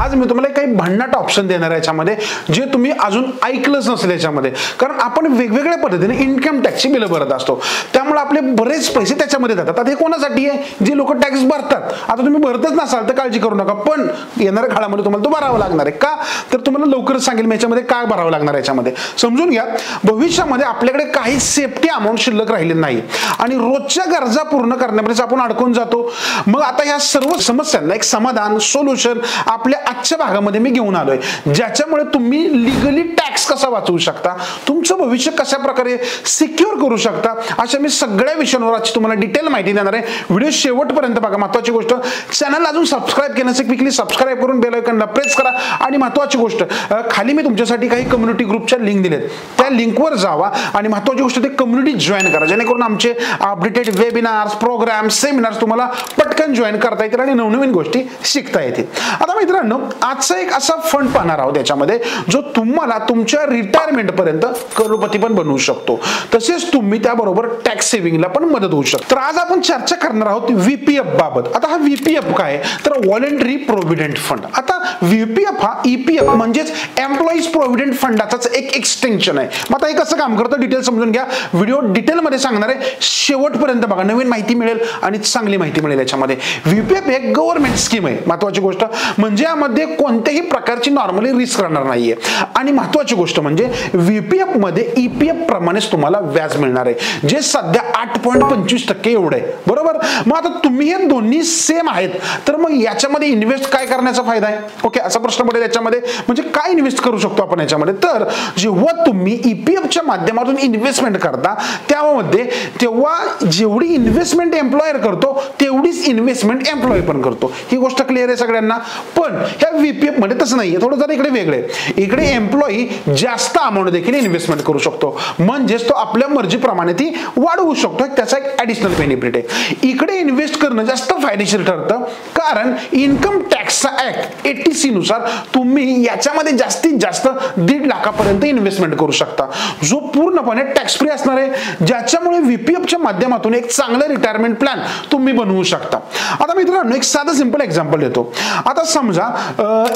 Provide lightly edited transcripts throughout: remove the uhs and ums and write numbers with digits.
आज मी तुम्हाला काही भन्नाट ऑप्शन देणार आहे याच्यामध्ये, जे तुम्ही अजून ऐकलंच नसेल याच्यामध्ये. कारण आपण वेगवेगळ्या पद्धतीने इन्कम टॅक्सची बिलं भरत असतो, त्यामुळे आपले बरेच पैसे त्याच्यामध्ये जातात. आता हे कोणासाठी आहे? जे लोक टॅक्स भरतात. आता तुम्ही भरतच नसाल तर काळजी करू नका, पण येणाऱ्या काळामध्ये तुम्हाला तो भरावा लागणार आहे. का? तर तुम्हाला लवकरच सांगेल मी याच्यामध्ये काय भरावं लागणार आहे. याच्यामध्ये समजून घ्या, भविष्यामध्ये आपल्याकडे काही सेफ्टी अमाऊंट शिल्लक राहिली नाही आणि रोजच्या गरजा पूर्ण करण्यापर्यंत आपण अडकून जातो. मग आता ह्या सर्व समस्यांना एक समाधान, सोल्युशन आपल्या आजच्या भागामध्ये मी घेऊन आलोय, ज्याच्यामुळे तुम्ही लीगली टॅक्स कसा वाचवू शकता, तुमचं भविष्य कशा प्रकारे सिक्युअर करू शकता, अशा मी सगळ्या विषयांवर आजची तुम्हाला डिटेल माहिती देणार आहे. व्हिडिओ शेवटपर्यंत बघा. महत्त्वाची गोष्ट, चॅनल अजून सबस्क्राइब केलं नसेल क्विकली सबस्क्राइब करून बेल आयकॉनला प्रेस करा. आणि महत्त्वाची गोष्ट, खाली मी तुमच्यासाठी काही कम्युनिटी ग्रुपच्या लिंक दिलेत, त्या लिंकवर जावा आणि महत्त्वाची गोष्ट ते कम्युनिटी जॉईन करा, जेणेकरून आमचे अपडेटेड वेबिनार्स, प्रोग्राम, सेमिनार्स तुम्हाला पटकन जॉईन करता येतील आणि नवनवीन गोष्टी शिकता येतील. आता मित्रांनो, आजचा एक असा फंड पाहणार आहोत याच्यामध्ये, जो तुम्हाला तुमच्या रिटायरमेंट पर्यंत करोडपती पण बनवू शकतो, तसेच तुम्ही त्याबरोबर टॅक्स सेव्हिंगला पण मदत होऊ शकते. तर आज आपण चर्चा करणार आहोत व्हीपीएफ बाबत. आता हा व्हीपीएफ काय आहे? तर व्हॉलंटरी प्रोव्हिडंट फंड. आता व्हीपीएफ हा ईपीएफ म्हणजेच एम्प्लॉईज प्रोव्हिडंट फंडाचाच एक एक्सटेन्शन आहे. मग आता हे कसं काम करतं डिटेल समजून घ्या. व्हिडिओ डिटेलमध्ये सांगणार आहे, शेवटपर्यंत बघा, नवीन माहिती मिळेल आणि चांगली माहिती मिळेल याच्यामध्ये. व्हीपीएफ एक गव्हर्नमेंट स्कीम आहे. महत्त्वाची गोष्ट म्हणजे यामध्ये कोणत्याही प्रकारची नॉर्मली रिस्क राहणार नाहीये. आणि महत्त्वाची गोष्ट म्हणजे व्हीपीएफ मध्ये ईपीएफ प्रमाणेच तुम्हाला व्याज मिळणार आहे, जे सध्या 8.25% एवढं आहे. बरोबर? मग आता तुम्ही हे दोन्ही सेम आहेत, तर मग याच्यामध्ये इन्व्हेस्ट काय करण्याचा फायदा आहे? ओके, असा प्रश्न पडेल याच्यामध्ये. म्हणजे काय इन्व्हेस्ट करू शकतो आपण याच्यामध्ये? तर जेव्हा तुम्ही ईपीएफच्या माध्यमातून इन्व्हेस्टमेंट करता, त्यामध्ये तेव्हा जेवढी इन्व्हेस्टमेंट एम्प्लॉयर करतो तेवढीच इन्व्हेस्टमेंट एम्प्लॉय पण करतो. ही गोष्ट क्लिअर आहे सगळ्यांना. पण ह्या व्हीपीएफ मध्ये तसं नाहीये, थोडं जरा इकडे वेगळे. इकडे एम्प्लॉई जास्त अमाऊंट देखील इन्व्हेस्टमेंट करू शकतो, म्हणजेच तो आपल्या मर्जीप्रमाणे ती वाढवू शकतो. त्याचा एक ऍडिशनल बेनिफिट आहे. इकडे इन्व्हेस्ट करणं जास्त फायदेशीर ठरतं, कारण इन्कम टॅक्सचा ऍक्ट 80C नुसार तुम्ही याच्यामध्ये जास्तीत जास्त 1.5 लाखापर्यंत इन्व्हेस्टमेंट करू शकता, जो पूर्णपणे टॅक्स फ्री असणार आहे, ज्याच्यामुळे व्हीपीएफच्या माध्यमातून एक चांगलं रिटायरमेंट प्लॅन तुम्ही बनवू शकता. आता मित्रांनो, एक साधं सिंपल एक्झाम्पल देतो. आता समजा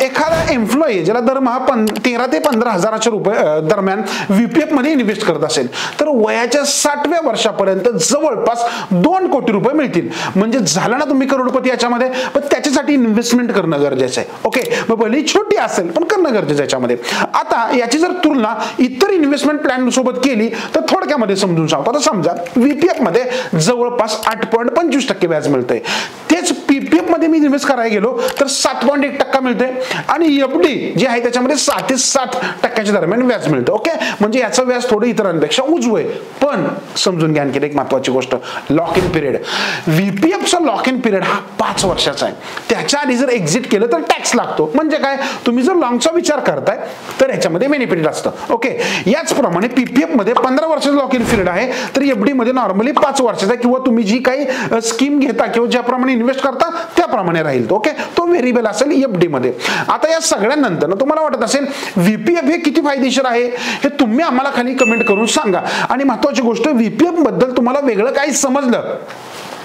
एखादा एम्प्लॉई ज्याला दरमहा 13 ते 15 हजाराच्या रुपये दरम्यान व्हीपीएफ मध्ये इन्व्हेस्ट करत असेल, तर वयाच्या 60व्या वर्षापर्यंत जवळपास 2 कोटी रुपये मिळतील. म्हणजे झालं ना तुम्ही करोडपती याच्यामध्ये. पण त्याच्यासाठी इन्व्हेस्टमेंट करणं गरजेचं आहे. ओके, मग भले छोटी असेल पण करणं गरजेचं आहे याच्यामध्ये. आता याची जर तुलना इतर इन्व्हेस्टमेंट प्लॅन सोबत केली तर थोडक्यामध्ये समजून सांगतो. आता समजा व्हीपीएफ मध्ये जवळपास 8.25% व्याज मिळतंय, तेच पीपीएफ मध्ये मी इन्व्हेस्ट करायला गेलो तर 7.1% मिळते आणि एफडी जे आहे त्याच्यामध्ये 6 ते 7% दरम्यान व्याज मिळतं. ओके, म्हणजे याचं व्याज थोडं इतरांपेक्षा उजव आहे. पण समजून घ्या आणखी एक महत्त्वाची गोष्ट, लॉक इन पिरियड. व्हीपीएफचा लॉक इन पिरियड हा 5 वर्षाचा आहे. त्याच्या आधी जर एक्झिट केलं तर टॅक्स लागतो. म्हणजे काय, तुम्ही जर लॉंगचा विचार करताय तर याच्यामध्ये बेनिफिट असतं. ओके, याचप्रमाणे पीपीएफ मध्ये 15 वर्षाचा लॉक इन पिरियड आहे, तर एफडी मध्ये नॉर्मली 5 वर्षाचा, किंवा तुम्ही जी काही स्कीम घेता किंवा ज्याप्रमाणे इन्व्हेस्ट करता त्याप्रमाणे राहील. ओके, तो व्हेरिएबल असेल एफडी मध्ये. आता या सगळ्यानंतर तुम्हाला वाटत असेल व्हीपीएफ हे किती फायदेशीर आहे, हे तुम्ही आम्हाला खाली कमेंट करून सांगा. आणि महत्त्वाची गोष्ट, व्हीपीएफ बद्दल तुम्हाला वेगळं काही समजलं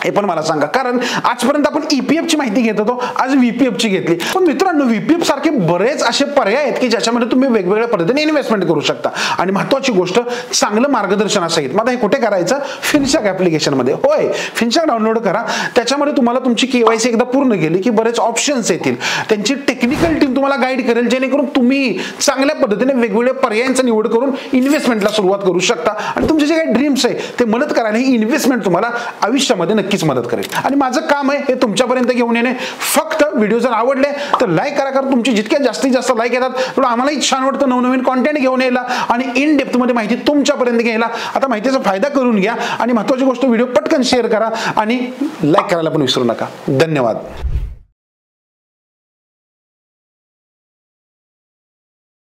हे पण मला सांगा, कारण आजपर्यंत आपण ईपीएफ ची माहिती घेत होतो, आज व्हीपीएफ ची घेतली. पण मित्रांनो, व्हीपीएफ सारखे बरेच असे पर्याय आहेत की ज्याच्यामध्ये तुम्ही वेगवेगळ्या पद्धतीने इन्व्हेस्टमेंट करू शकता. आणि महत्त्वाची गोष्ट, चांगलं मार्गदर्शनासहित. मग हे कुठे करायचं? फिनचॅक ऍप्लिकेशन मध्ये. होय, फिनचॅक डाउनलोड करा. त्याच्यामध्ये तुम्हाला तुमची केवायसी एकदा पूर्ण केली की बरेच ऑप्शन्स येतील. त्यांची टेक्निकल टीम तुम्हाला गाईड करेल, जेणेकरून तुम्ही चांगल्या पद्धतीने वेगवेगळ्या पर्यायांचा निवड करून इन्व्हेस्टमेंटला सुरुवात करू शकता. आणि तुमचे जे काही ड्रीम्स आहे ते मदत करायला ही इन्व्हेस्टमेंट तुम्हाला आयुष्यामध्ये नक्कीच मदत करेल. आणि माझं काम आहे हे तुमच्यापर्यंत घेऊन येणे. फक्त व्हिडिओ जर आवडले तर लाईक करा, कारण तुमची जितक्या जास्तीत जास्त लाईक येतात तेवढं आम्हालाही छान वाटतं नवनवीन कॉन्टेंट घेऊन यायला आणि इन डेप्थ मध्ये माहिती तुमच्यापर्यंत घ्यायला. आता माहितीचा फायदा करून घ्या आणि महत्त्वाची गोष्ट, व्हिडिओ पटकन शेअर करा आणि लाईक करायला पण विसरू नका. धन्यवाद.